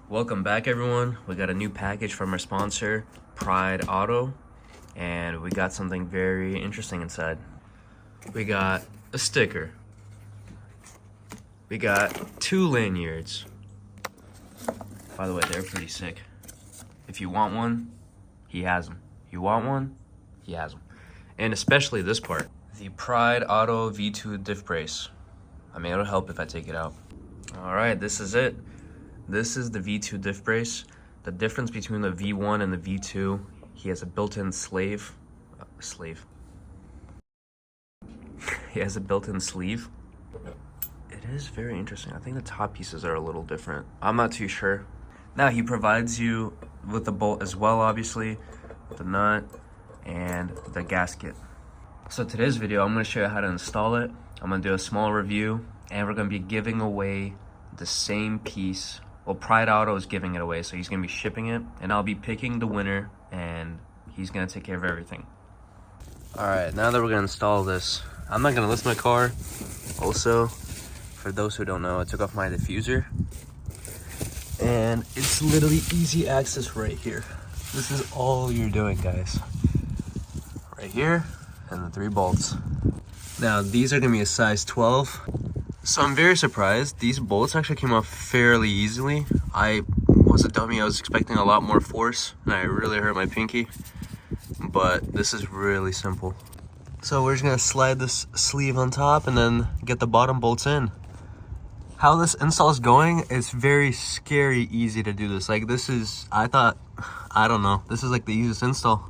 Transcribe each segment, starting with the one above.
Welcome back, everyone. We got a new package from our sponsor, Pride Auto, and we got something very interesting inside. We got a sticker. We got 2 lanyards. By the way, they're pretty sick. If you want one, he has them. You want one, he has them. And especially this part, the Pride Auto V2 diff brace. I mean, it'll help if I take it out. All right, this is it. This is the V2 diff brace. The difference between the V1 and the V2, he has a built-in He has a built-in sleeve. It is very interesting. I think the top pieces are a little different. I'm not too sure. Now he provides you with the bolt as well, obviously, the nut and the gasket. So today's video, I'm gonna show you how to install it. I'm gonna do a small review, and we're gonna be giving away the same piece. Well, Pride Auto is giving it away, so he's gonna be shipping it, and I'll be picking the winner, and he's gonna take care of everything. All right, now that we're gonna install this, I'm not gonna lift my car. Also, for those who don't know, I took off my diffuser, and it's literally easy access right here. This is all you're doing, guys. Right here, and the 3 bolts. Now, these are gonna be a size 12. So I'm very surprised. These bolts actually came off fairly easily. I was a dummy. I was expecting a lot more force, and I really hurt my pinky. But this is really simple. So we're just gonna slide this sleeve on top and then get the bottom bolts in. How this install is going, it's very scary easy to do this. Like this is, I don't know. This is like the easiest install.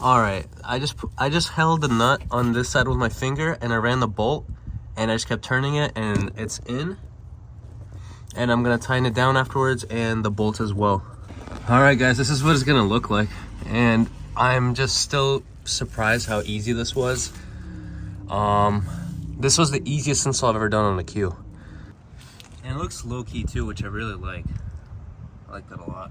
All right, I just held the nut on this side with my finger, and I ran the bolt. And I just kept turning it, and it's in. And I'm gonna tighten it down afterwards, and the bolts as well. All right, guys, this is what it's gonna look like. And I'm just still surprised how easy this was. This was the easiest install I've ever done on a Q. And it looks low-key too, which I really like. I like that a lot.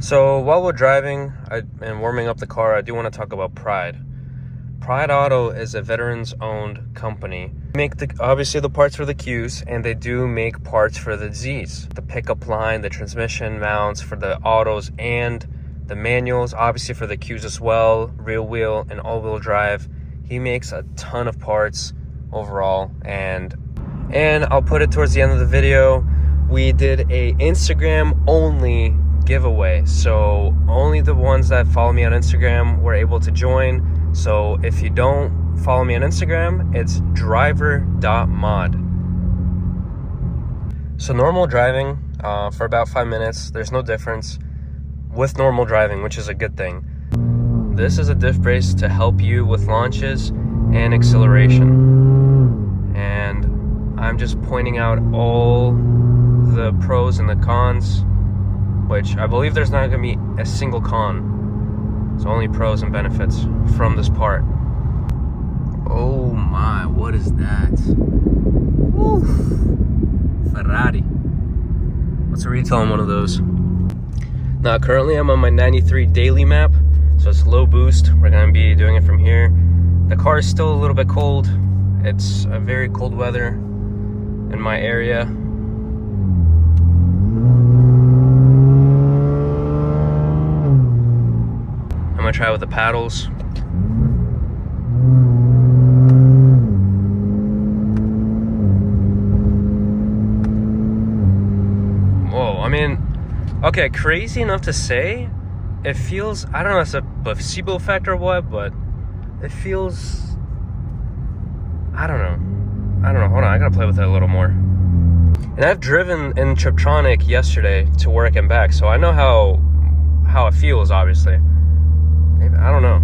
So while we're driving and warming up the car, I do want to talk about Pride. Pride Auto is a veterans-owned company. They make obviously the parts for the Qs, and they do make parts for the Zs. The pickup line, the transmission mounts for the autos, and the manuals, obviously for the Qs as well, rear wheel and all-wheel drive. He makes a ton of parts overall, and I'll put it towards the end of the video. We did a Instagram-only giveaway, so only the ones that follow me on Instagram were able to join. So if you don't follow me on Instagram, it's driver.mod. So normal driving for about 5 minutes, there's no difference with normal driving, which is a good thing. This is a diff brace to help you with launches and acceleration, and I'm just pointing out all the pros and the cons, which I believe there's not going to be a single con. It's only pros and benefits from this part. Oh my, what is that? Woo. Ferrari. What's a retail on one of those? Now currently I'm on my 93 daily map, so it's low boost. We're going to be doing it from here. The car is still a little bit cold. It's a very cold weather in my area. I'm gonna try with the paddles. Whoa, I mean, okay, crazy enough to say, it feels, I don't know if it's a placebo effect or what, but it feels, I don't know, hold on, I gotta play with it a little more. And I've driven in Triptronic yesterday to work and back, so I know how it feels, obviously. Maybe, I don't know.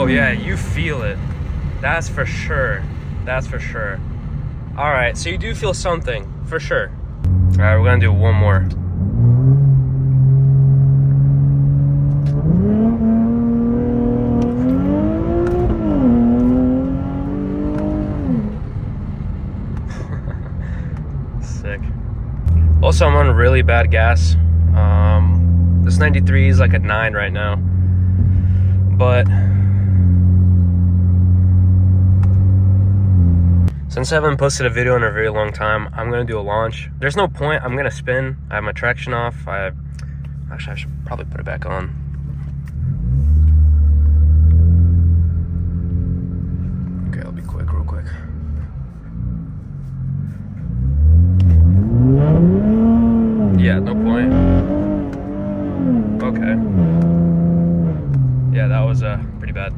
Oh yeah, you feel it. That's for sure. That's for sure. All right, so you do feel something, for sure. All right, we're gonna do one more. Sick. Also, I'm on really bad gas. This 93 is like a 9 right now. But since I haven't posted a video in a very long time, I'm gonna do a launch. There's no point. I'm gonna spin. I have my traction off. Actually, I should probably put it back on. Okay, I'll be quick, real quick. Yeah, no point. Okay. Yeah, that was pretty bad.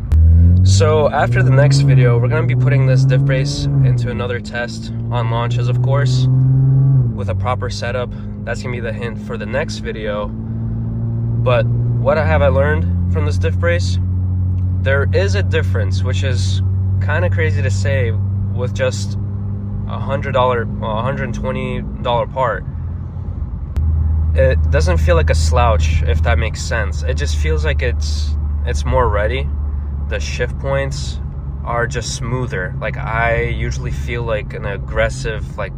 So after the next video, we're gonna be putting this diff brace into another test on launches, of course, with a proper setup. That's gonna be the hint for the next video. But what have I learned from this diff brace? There is a difference, which is kind of crazy to say with just $120 part. It doesn't feel like a slouch, if that makes sense. It just feels like it's more ready. The shift points are just smoother. Like, I usually feel like an aggressive, like,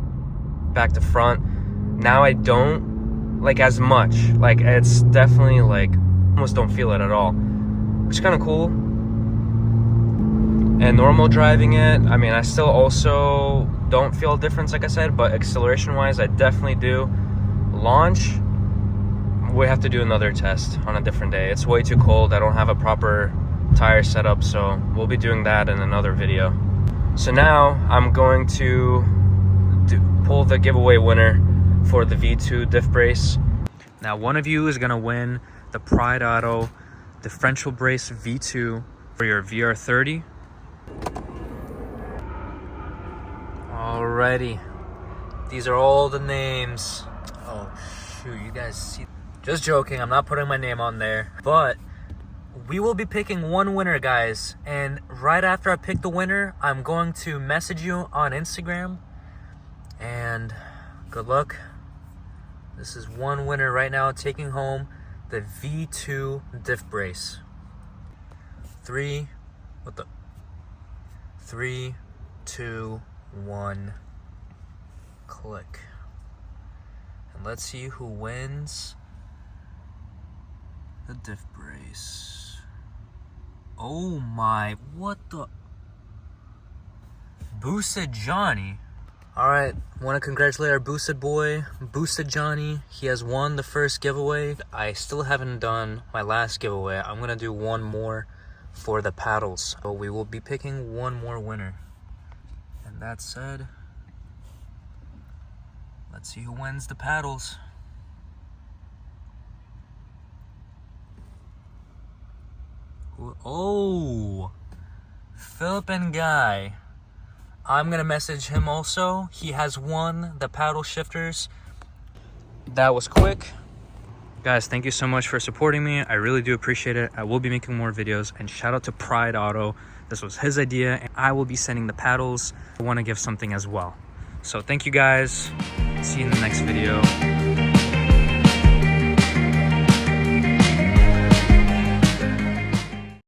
back to front. Now I don't like as much. Like, it's definitely like almost don't feel it at all, which is kind of cool. And normal driving it, I mean, I still also don't feel a difference, like I said, but acceleration wise I definitely do. Launch, we have to do another test on a different day. It's way too cold. I don't have a proper tire setup, so we'll be doing that in another video. So now I'm going to pull the giveaway winner for the V2 diff brace. Now one of you is gonna win the Pride Auto differential brace V2 for your VR30. Alrighty, these are all the names. Oh shoot, you guys see? Just joking, I'm not putting my name on there, but we will be picking one winner, guys. And right after I pick the winner, I'm going to message you on Instagram. And good luck. This is one winner right now, taking home the V2 diff brace. 3, 2, 1, click. And let's see who wins the diff brace. Oh my, what the? Boosted Johnny. Alright, want to congratulate our boosted boy, Boosted Johnny. He has won the first giveaway. I still haven't done my last giveaway. I'm going to do one more for the paddles. So we will be picking one more winner. And that said, let's see who wins the paddles. Oh, Philip and Guy. I'm gonna message him also. He has won the paddle shifters. That was quick. Guys, thank you so much for supporting me. I really do appreciate it. I will be making more videos, and shout out to Pride Auto. This was his idea, and I will be sending the paddles. I want to give something as well. So thank you guys. See you in the next video.